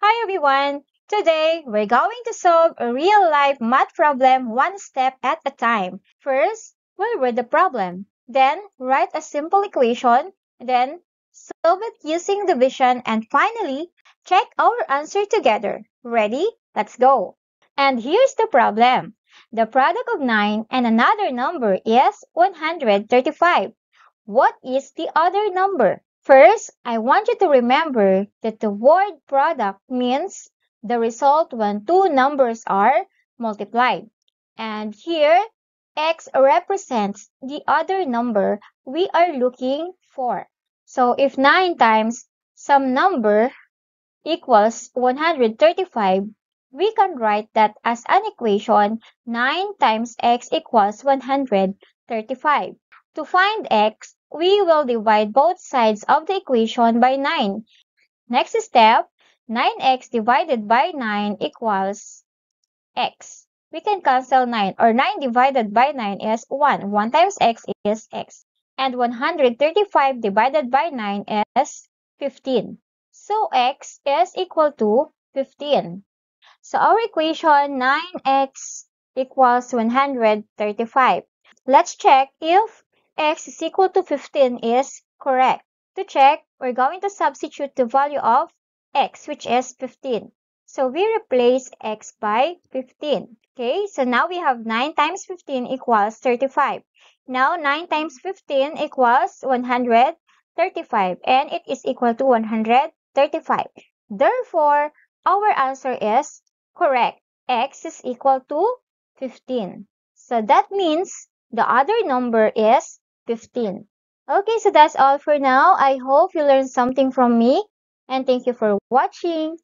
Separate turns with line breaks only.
Hi everyone! Today, we're going to solve a real-life math problem one step at a time. First, we'll read the problem. Then, write a simple equation. Then, solve it using division. And finally, check our answer together. Ready? Let's go! And here's the problem. The product of 9 and another number is 135. What is the other number? First, I want you to remember that the word product means the result when two numbers are multiplied. And here, x represents the other number we are looking for. So if 9 times some number equals 135, we can write that as an equation 9 times x equals 135. To find x, we will divide both sides of the equation by 9. Next step, 9x divided by 9 equals x. We can cancel 9, or 9 divided by 9 is 1. 1 times x is x. And 135 divided by 9 is 15. So x is equal to 15. So our equation 9x equals 135. Let's check if x is equal to 15 is correct. To check, we're going to substitute the value of x, which is 15. So we replace x by 15. Okay, so now we have 9 times 15 equals 35. Now 9 times 15 equals 135, and it is equal to 135. Therefore, our answer is correct. X is equal to 15. So that means the other number is 15. Okay, so that's all for now. I hope you learned something from me, and thank you for watching.